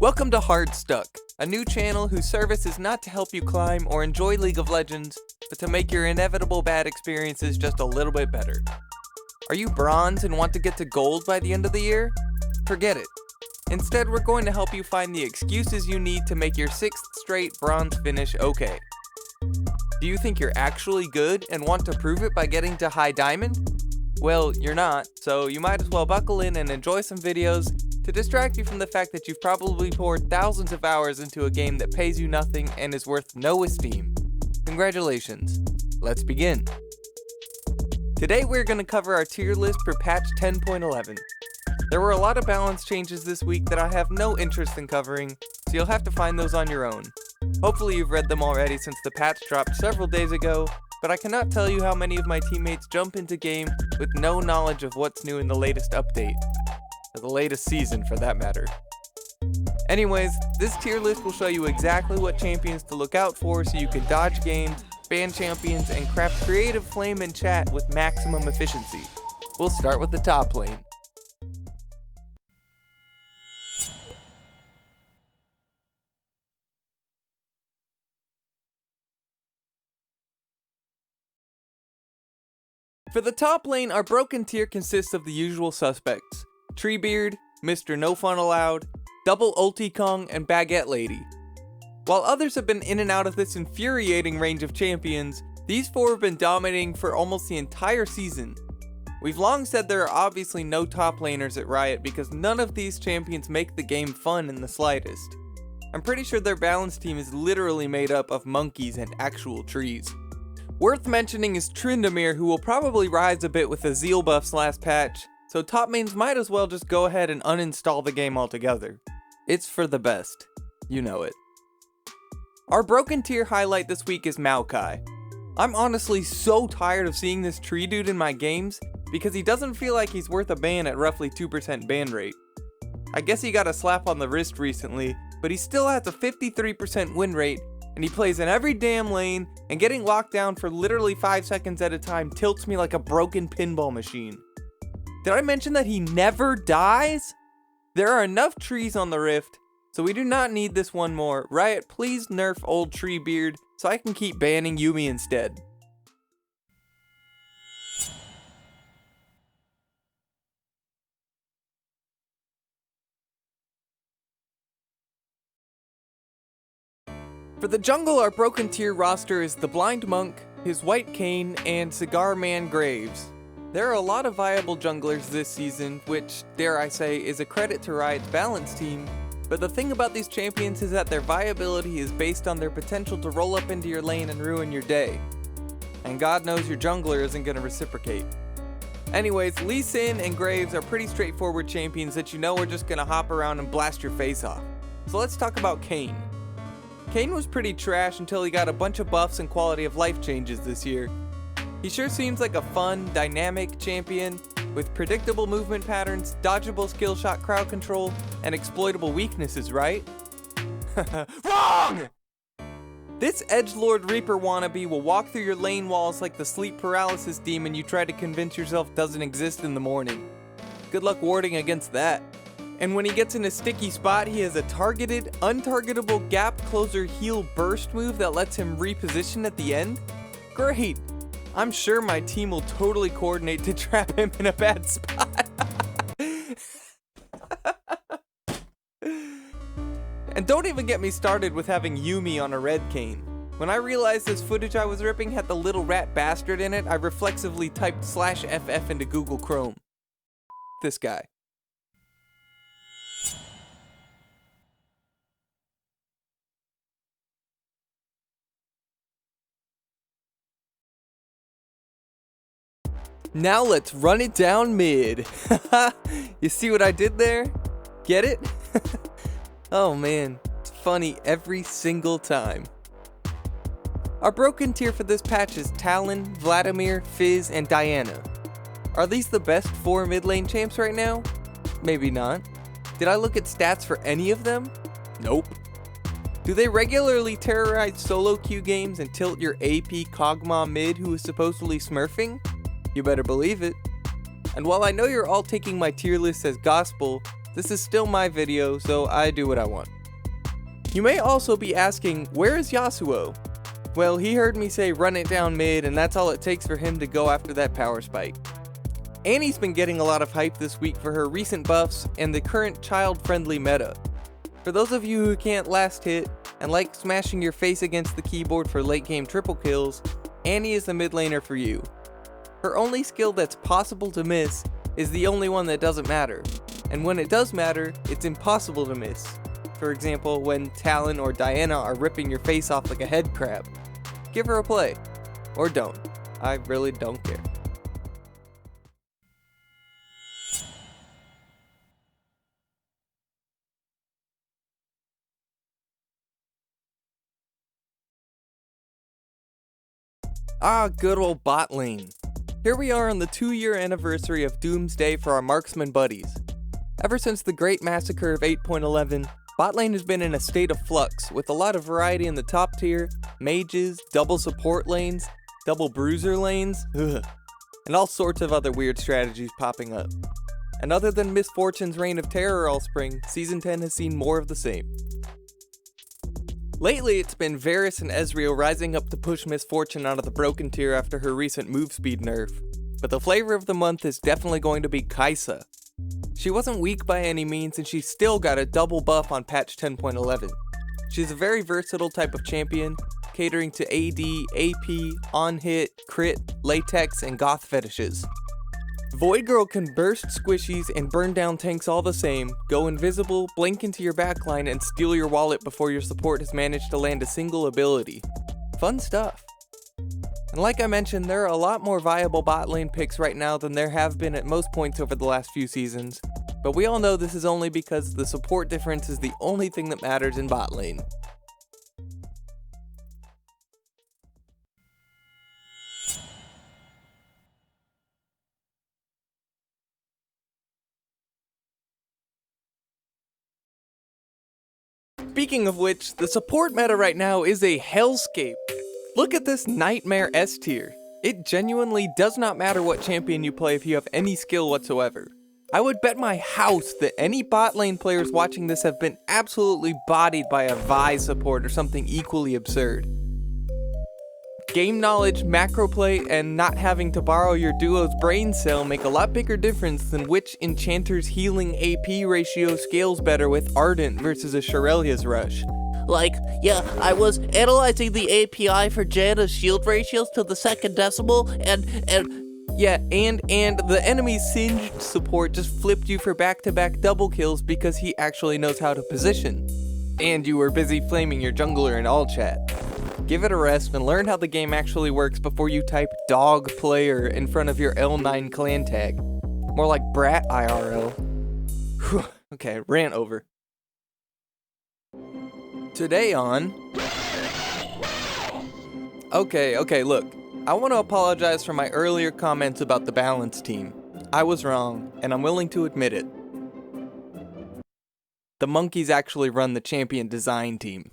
Welcome to Hardstuck, a new channel whose service is not to help you climb or enjoy League of Legends, but to make your inevitable bad experiences just a little bit better. Are you bronze and want to get to gold by the end of the year? Forget it. Instead, we're going to help you find the excuses you need to make your 6th straight bronze finish okay. Do you think you're actually good and want to prove it by getting to high diamond? Well, you're not, so you might as well buckle in and enjoy some videos to distract you from the fact that you've probably poured thousands of hours into a game that pays you nothing and is worth no esteem. Congratulations. Let's begin. Today we're going to cover our tier list for patch 10.11. There were a lot of balance changes this week that I have no interest in covering, so you'll have to find those on your own. Hopefully you've read them already since the patch dropped several days ago, but I cannot tell you how many of my teammates jump into game with no knowledge of what's new in the latest update. Or the latest season, for that matter. Anyways, this tier list will show you exactly what champions to look out for so you can dodge games, ban champions, and craft creative flame and chat with maximum efficiency. We'll start with the top lane. For the top lane, our broken tier consists of the usual suspects: Treebeard, Mr. No Fun Allowed, Double Ulti Kong, and Baguette Lady. While others have been in and out of this infuriating range of champions, these four have been dominating for almost the entire season. We've long said there are obviously no top laners at Riot because none of these champions make the game fun in the slightest. I'm pretty sure their balance team is literally made up of monkeys and actual trees. Worth mentioning is Tryndamere, who will probably rise a bit with the Zeal buffs last patch, so top mains might as well just go ahead and uninstall the game altogether. It's for the best. You know it. Our broken tier highlight this week is Maokai. I'm honestly so tired of seeing this tree dude in my games because he doesn't feel like he's worth a ban at roughly 2% ban rate. I guess he got a slap on the wrist recently, but he still has a 53% win rate, and he plays in every damn lane, and getting locked down for literally 5 seconds at a time tilts me like a broken pinball machine. Did I mention that he never dies? There are enough trees on the rift, so we do not need this one more. Riot, please nerf old Treebeard so I can keep banning Yuumi instead. For the jungle, our broken tier roster is the Blind Monk, his White Cane, and Cigar Man Graves. There are a lot of viable junglers this season, which, dare I say, is a credit to Riot's balance team, but the thing about these champions is that their viability is based on their potential to roll up into your lane and ruin your day. And God knows your jungler isn't going to reciprocate. Anyways, Lee Sin and Graves are pretty straightforward champions that you know are just going to hop around and blast your face off. So let's talk about Kayn. Kayn was pretty trash until he got a bunch of buffs and quality of life changes this year. He sure seems like a fun, dynamic champion with predictable movement patterns, dodgeable skill shot crowd control, and exploitable weaknesses, right? Wrong! This edgelord Reaper wannabe will walk through your lane walls like the sleep paralysis demon you try to convince yourself doesn't exist in the morning. Good luck warding against that. And when he gets in a sticky spot, he has a targeted, untargetable gap closer heal burst move that lets him reposition at the end? Great! I'm sure my team will totally coordinate to trap him in a bad spot. And don't even get me started with having Yuumi on a red cane. When I realized this footage I was ripping had the little rat bastard in it, I reflexively typed /FF into Google Chrome. This guy. Now let's run it down mid. You see what I did there? Get it? Oh man, it's funny every single time. Our broken tier for this patch is Talon, Vladimir, Fizz, and Diana. Are these the best 4 mid lane champs right now? Maybe not. Did I look at stats for any of them? Nope. Do they regularly terrorize solo queue games and tilt your AP Kog'Maw mid who is supposedly smurfing? You better believe it. And while I know you're all taking my tier list as gospel, This is still my video, so I do what I want. You may also be asking, where is Yasuo? Well, he heard me say run it down mid, and that's all it takes for him to go after that power spike. Annie's been getting a lot of hype this week for her recent buffs and the current child-friendly meta. For those of you who can't last hit and like smashing your face against the keyboard for late game triple kills, Annie is the mid laner for you. Her only skill that's possible to miss is the only one that doesn't matter, and when it does matter, it's impossible to miss. For example, when Talon or Diana are ripping your face off like a head crab. Give her a play. Or don't. I really don't care. Ah, good old bot lane. Here we are on the 2-year anniversary of Doomsday for our marksman buddies. Ever since the Great Massacre of 8.11, bot lane has been in a state of flux, with a lot of variety in the top tier, mages, double support lanes, double bruiser lanes, and all sorts of other weird strategies popping up. And other than Miss Fortune's reign of terror all spring, Season 10 has seen more of the same. Lately, it's been Varus and Ezreal rising up to push Miss Fortune out of the broken tier after her recent move speed nerf. But the flavor of the month is definitely going to be Kai'Sa. She wasn't weak by any means, and she still got a double buff on patch 10.11. She's a very versatile type of champion, catering to AD, AP, on-hit, crit, latex, and goth fetishes. Void Girl can burst squishies and burn down tanks all the same, go invisible, blink into your backline, and steal your wallet before your support has managed to land a single ability. Fun stuff. And like I mentioned, there are a lot more viable bot lane picks right now than there have been at most points over the last few seasons, but we all know this is only because the support difference is the only thing that matters in bot lane. Speaking of which, the support meta right now is a hellscape. Look at this Nightmare S tier. It genuinely does not matter what champion you play if you have any skill whatsoever. I would bet my house that any bot lane players watching this have been absolutely bodied by a Vi support or something equally absurd. Game knowledge, macro play, and not having to borrow your duo's brain cell make a lot bigger difference than which enchanter's healing AP ratio scales better with Ardent versus a Shirelia's Rush. Like, yeah, I was analyzing the API for Janna's shield ratios to the second decimal, and the enemy's Singed support just flipped you for back-to-back double kills because he actually knows how to position. And you were busy flaming your jungler in all chat. Give it a rest and learn how the game actually works before you type dog player in front of your L9 clan tag. More like brat IRL. Whew. Okay, rant over. Today on... Okay, look. I want to apologize for my earlier comments about the balance team. I was wrong, and I'm willing to admit it. The monkeys actually run the champion design team.